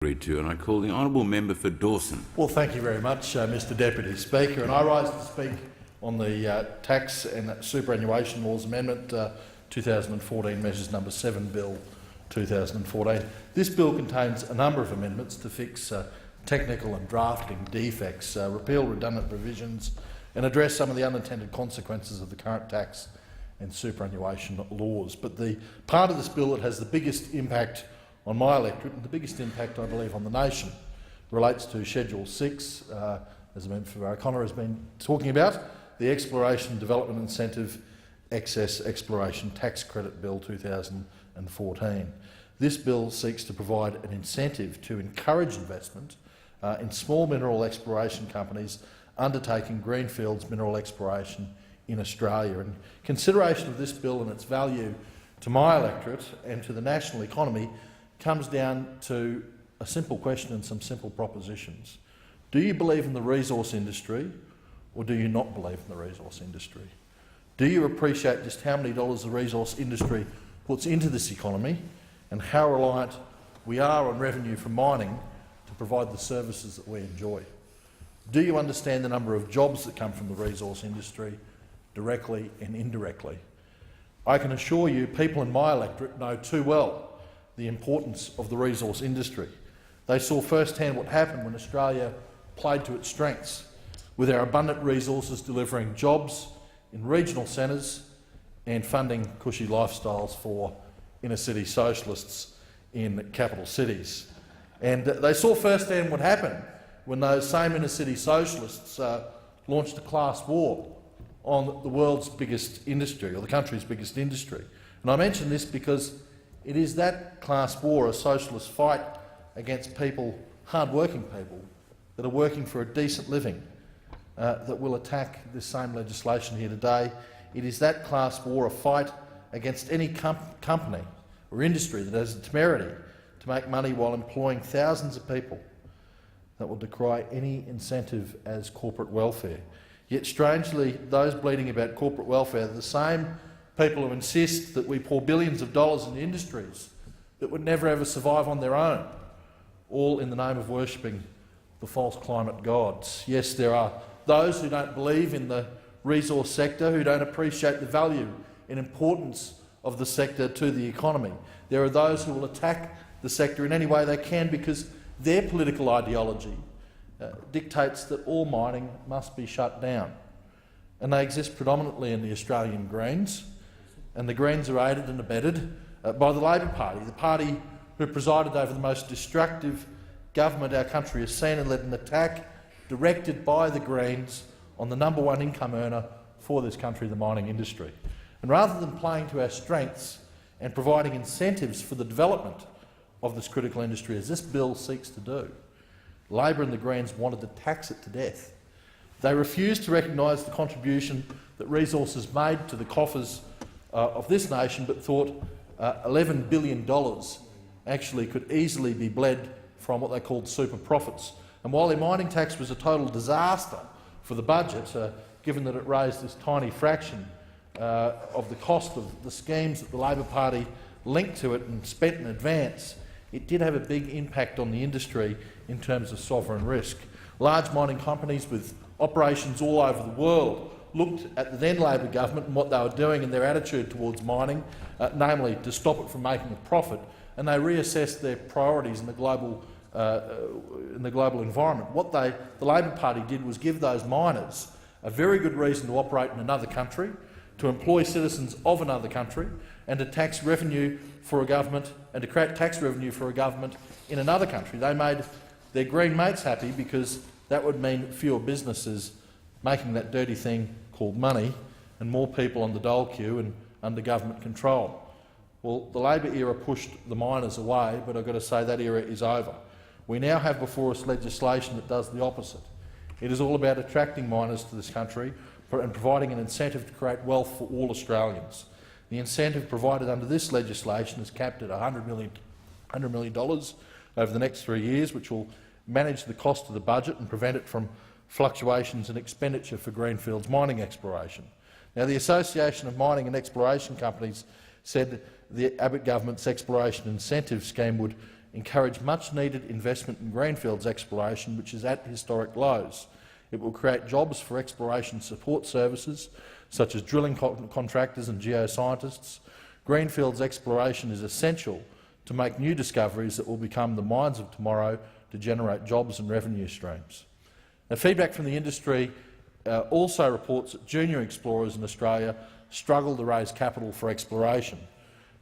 Agreed to, and I call the honourable member for Dawson. Well, thank you very much, Mr Deputy Speaker. And I rise to speak on the Tax and Superannuation Laws Amendment 2014 Measures No. 7 Bill 2014. This bill contains a number of amendments to fix technical and drafting defects, repeal redundant provisions and address some of the unintended consequences of the current tax and superannuation laws. But the part of this bill that has the biggest impact on my electorate and the biggest impact, I believe, on the nation relates to Schedule 6, as the member for O'Connor has been talking about, the Exploration Development Incentive Excess Exploration Tax Credit Bill 2014. This bill seeks to provide an incentive to encourage investment in small mineral exploration companies undertaking greenfields mineral exploration in Australia. And consideration of this bill and its value to my electorate and to the national economy comes down to a simple question and some simple propositions. Do you believe in the resource industry or do you not believe in the resource industry? Do you appreciate just how many dollars the resource industry puts into this economy and how reliant we are on revenue from mining to provide the services that we enjoy? Do you understand the number of jobs that come from the resource industry, directly and indirectly? I can assure you people in my electorate know too well the importance of the resource industry. They saw firsthand what happened when Australia played to its strengths, with our abundant resources delivering jobs in regional centres and funding cushy lifestyles for inner-city socialists in capital cities. And they saw firsthand what happened when those same inner-city socialists launched a class war on the world's biggest industry, or the country's biggest industry. And I mention this because it is that class war, a socialist fight against people, hard-working people, that are working for a decent living, that will attack this same legislation here today. It is that class war, a fight against any company or industry that has the temerity to make money while employing thousands of people, that will decry any incentive as corporate welfare. Yet, strangely, those bleating about corporate welfare are the same people who insist that we pour billions of dollars into industries that would never ever survive on their own, all in the name of worshipping the false climate gods. Yes, there are those who don't believe in the resource sector, who don't appreciate the value and importance of the sector to the economy. There are those who will attack the sector in any way they can because their political ideology dictates that all mining must be shut down. And they exist predominantly in the Australian Greens, and the Greens are aided and abetted by the Labor Party, the party who presided over the most destructive government our country has seen and led an attack directed by the Greens on the #1 income earner for this country, the mining industry. And rather than playing to our strengths and providing incentives for the development of this critical industry, as this bill seeks to do, Labor and the Greens wanted to tax it to death. They refused to recognise the contribution that resources made to the coffers of this nation, but thought $11 billion actually could easily be bled from what they called super profits. And while their mining tax was a total disaster for the budget, given that it raised this tiny fraction of the cost of the schemes that the Labor Party linked to it and spent in advance, it did have a big impact on the industry in terms of sovereign risk. Large mining companies with operations all over the world looked at the then Labor government and what they were doing and their attitude towards mining, namely to stop it from making a profit, and they reassessed their priorities in the global environment. What the Labor Party did was give those miners a very good reason to operate in another country, to employ citizens of another country, and to tax revenue for a government and to create tax revenue for a government in another country. They made their Green mates happy because that would mean fewer businesses making that dirty thing called money and more people on the dole queue and under government control. Well, the Labor era pushed the miners away, but I've got to say that era is over. We now have before us legislation that does the opposite. It is all about attracting miners to this country and providing an incentive to create wealth for all Australians. The incentive provided under this legislation is capped at $100 million over the next 3 years, which will manage the cost of the budget and prevent it from fluctuations in expenditure for greenfields mining exploration. Now, the Association of Mining and Exploration Companies said the Abbott government's exploration incentive scheme would encourage much-needed investment in greenfields exploration, which is at historic lows. It will create jobs for exploration support services, such as drilling contractors and geoscientists. Greenfields exploration is essential to make new discoveries that will become the mines of tomorrow to generate jobs and revenue streams. Now, feedback from the industry also reports that junior explorers in Australia struggle to raise capital for exploration.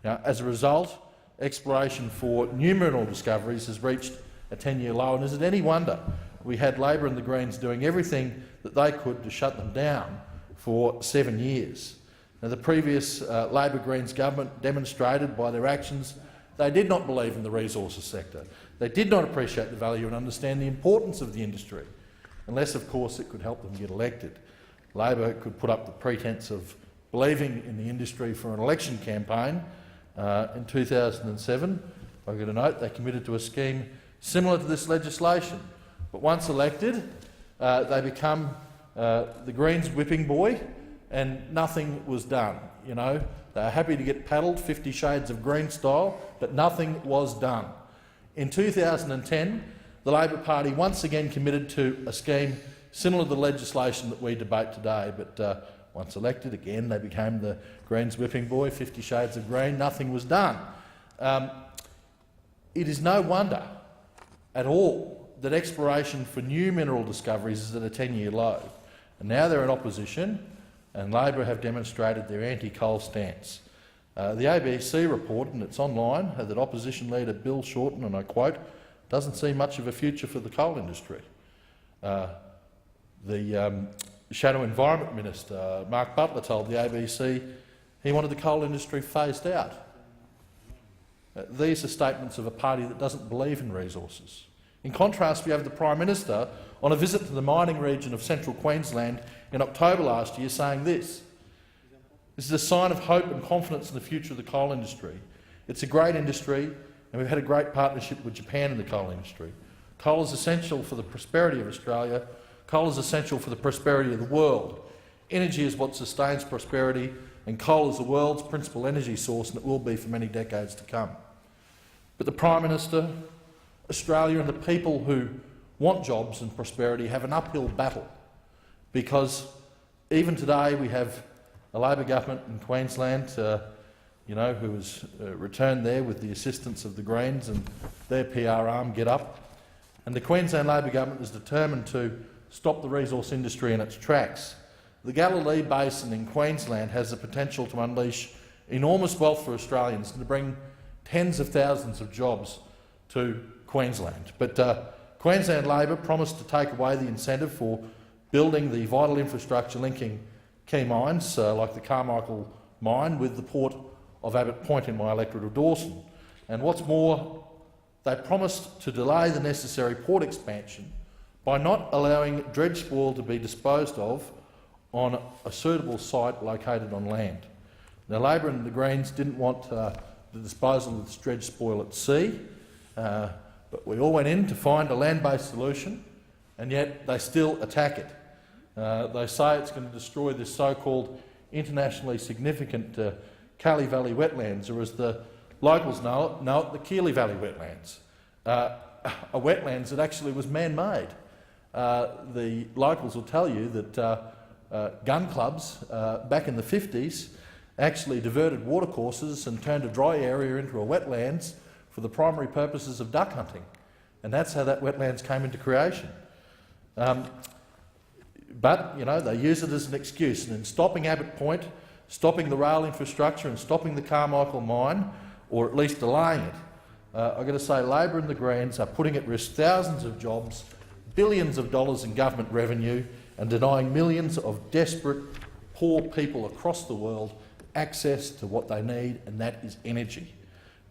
Now, as a result, exploration for new mineral discoveries has reached a 10-year low, and is it any wonder we had Labor and the Greens doing everything that they could to shut them down for 7 years. Now, the previous Labor-Greens government demonstrated by their actions they did not believe in the resources sector. They did not appreciate the value and understand the importance of the industry, unless, of course, it could help them get elected. Labor could put up the pretence of believing in the industry for an election campaign. In 2007, I've got to note, they committed to a scheme similar to this legislation. But once elected, they become the Greens' whipping boy, and nothing was done. You know, they are happy to get paddled 50 Shades of Green style, but nothing was done. In 2010, the Labor Party once again committed to a scheme similar to the legislation that we debate today, but once elected again, they became the Greens' whipping boy, 50 Shades of Green. Nothing was done. It is no wonder at all that exploration for new mineral discoveries is at a 10-year low. And now they're in opposition, and Labor have demonstrated their anti-coal stance. The ABC report, and it's online, that opposition leader Bill Shorten, and I quote, doesn't see much of a future for the coal industry. The Shadow Environment Minister, Mark Butler, told the ABC he wanted the coal industry phased out. These are statements of a party that doesn't believe in resources. In contrast, we have the Prime Minister on a visit to the mining region of central Queensland in October last year saying this. This is a sign of hope and confidence in the future of the coal industry. It's a great industry, and we've had a great partnership with Japan in the coal industry. Coal is essential for the prosperity of Australia. Coal is essential for the prosperity of the world. Energy is what sustains prosperity, and coal is the world's principal energy source, and it will be for many decades to come. But the Prime Minister, Australia and the people who want jobs and prosperity have an uphill battle, because even today we have a Labor government in Queensland who has returned there with the assistance of the Greens and their PR arm, Get Up. And the Queensland Labor government is determined to stop the resource industry in its tracks. The Galilee Basin in Queensland has the potential to unleash enormous wealth for Australians and to bring tens of thousands of jobs to Queensland. But Queensland Labor promised to take away the incentive for building the vital infrastructure linking key mines like the Carmichael mine with the port of Abbott Point in my electorate of Dawson. And what's more, they promised to delay the necessary port expansion by not allowing dredge spoil to be disposed of on a suitable site located on land. Now, Labor and the Greens didn't want the disposal of this dredge spoil at sea, but we all went in to find a land-based solution, and yet they still attack it. They say it's going to destroy this so-called internationally significant Kelly Valley wetlands, or as the locals know it, the Keeley Valley wetlands, a wetlands that actually was man-made. The locals will tell you that gun clubs back in the 50s actually diverted watercourses and turned a dry area into a wetlands for the primary purposes of duck hunting, and that's how that wetlands came into creation. But they use it as an excuse, and in stopping Abbott Point, stopping the rail infrastructure and stopping the Carmichael mine, or at least delaying it, I've got to say Labor and the Greens are putting at risk thousands of jobs, billions of dollars in government revenue, and denying millions of desperate, poor people across the world access to what they need, and that is energy.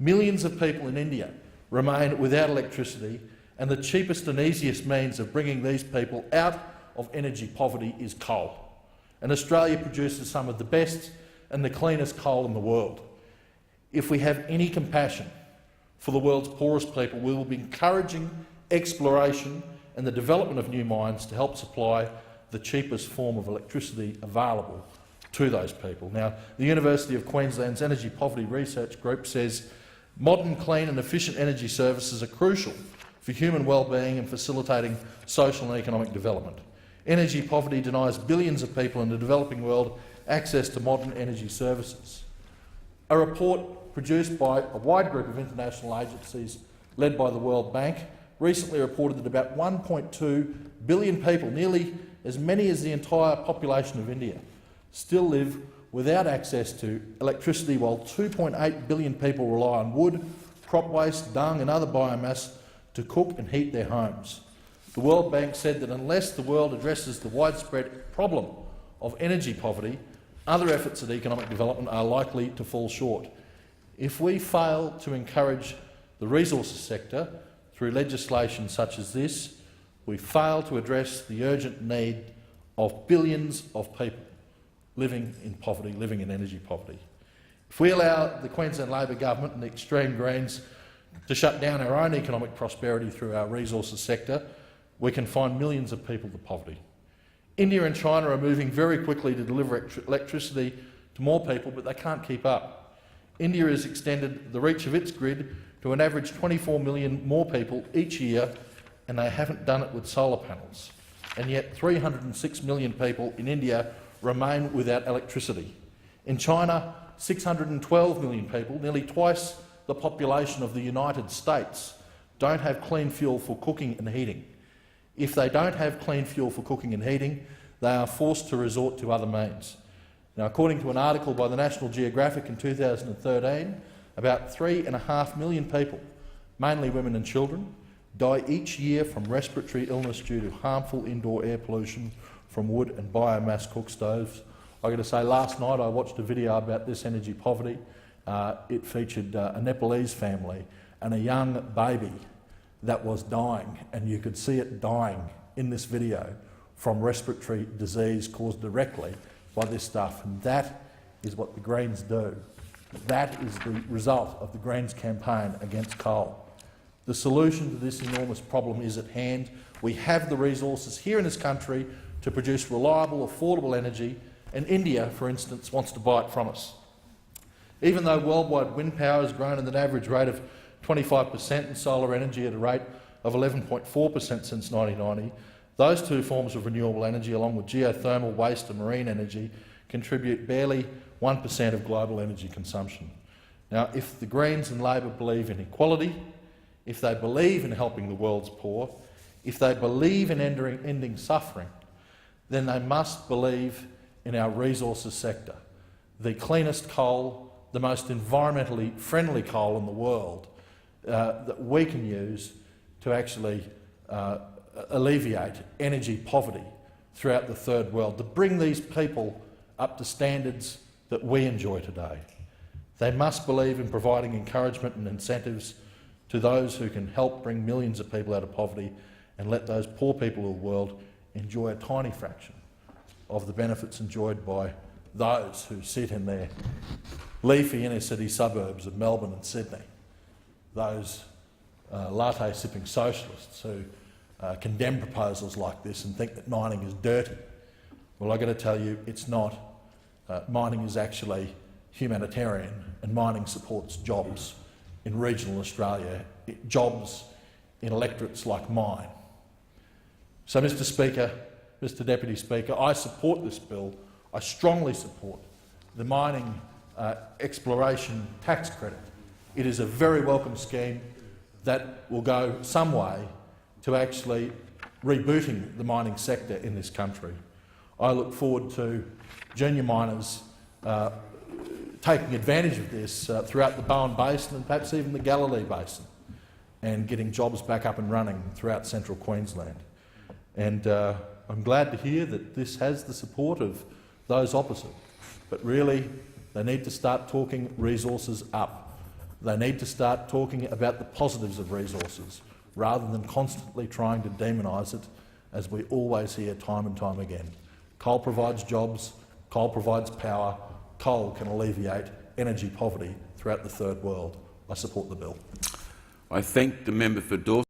Millions of people in India remain without electricity, and the cheapest and easiest means of bringing these people out of energy poverty is coal. And Australia produces some of the best and the cleanest coal in the world. If we have any compassion for the world's poorest people, we will be encouraging exploration and the development of new mines to help supply the cheapest form of electricity available to those people. Now, the University of Queensland's Energy Poverty Research Group says Modern, clean and efficient energy services are crucial for human well-being and facilitating social and economic development. Energy poverty denies billions of people in the developing world access to modern energy services. A report produced by a wide group of international agencies led by the World Bank recently reported that about 1.2 billion people, nearly as many as the entire population of India, still live without access to electricity, while 2.8 billion people rely on wood, crop waste, dung and other biomass to cook and heat their homes. The World Bank said that unless the world addresses the widespread problem of energy poverty, other efforts at economic development are likely to fall short. If we fail to encourage the resources sector through legislation such as this, we fail to address the urgent need of billions of people living in poverty, living in energy poverty. If we allow the Queensland Labor government and the extreme Greens to shut down our own economic prosperity through our resources sector, we can find millions of people to poverty. India and China are moving very quickly to deliver electricity to more people, but they can't keep up. India has extended the reach of its grid to an average 24 million more people each year, and they haven't done it with solar panels. And yet 306 million people in India remain without electricity. In China, 612 million people, nearly twice the population of the United States, don't have clean fuel for cooking and heating. If they don't have clean fuel for cooking and heating, they are forced to resort to other means. Now, according to an article by the National Geographic in 2013, about 3.5 million people, mainly women and children, die each year from respiratory illness due to harmful indoor air pollution from wood and biomass cook stoves. I've got to say, last night I watched a video about this energy poverty. It featured a Nepalese family and a young baby that was dying, and you could see it dying in this video from respiratory disease caused directly by this stuff. And that is what the Greens do. That is the result of the Greens' campaign against coal. The solution to this enormous problem is at hand. We have the resources here in this country to produce reliable, affordable energy, and India, for instance, wants to buy it from us. Even though worldwide wind power has grown at an average rate of 25% and solar energy at a rate of 11.4% since 1990, those two forms of renewable energy, along with geothermal, waste and marine energy, contribute barely 1% of global energy consumption. Now, if the Greens and Labor believe in equality, if they believe in helping the world's poor, if they believe in ending suffering, then they must believe in our resources sector. The cleanest coal, the most environmentally friendly coal in the world that we can use to actually alleviate energy poverty throughout the third world, to bring these people up to standards that we enjoy today. They must believe in providing encouragement and incentives to those who can help bring millions of people out of poverty and let those poor people of the world enjoy a tiny fraction of the benefits enjoyed by those who sit in their leafy inner-city suburbs of Melbourne and Sydney, those latte-sipping socialists who condemn proposals like this and think that mining is dirty. Well, I've got to tell you, it's not. Mining is actually humanitarian, and mining supports jobs in regional Australia, jobs in electorates like mine. So, Mr Speaker, Mr Deputy Speaker, I support this bill. I strongly support the mining exploration tax credit. It is a very welcome scheme that will go some way to actually rebooting the mining sector in this country. I look forward to junior miners taking advantage of this throughout the Bowen Basin and perhaps even the Galilee Basin, and getting jobs back up and running throughout central Queensland. And I'm glad to hear that this has the support of those opposite, but really they need to start talking resources up. They need to start talking about the positives of resources rather than constantly trying to demonise it, as we always hear time and time again. Coal provides jobs, coal provides power, coal can alleviate energy poverty throughout the third world. I support the bill. I thank the member for Dawson.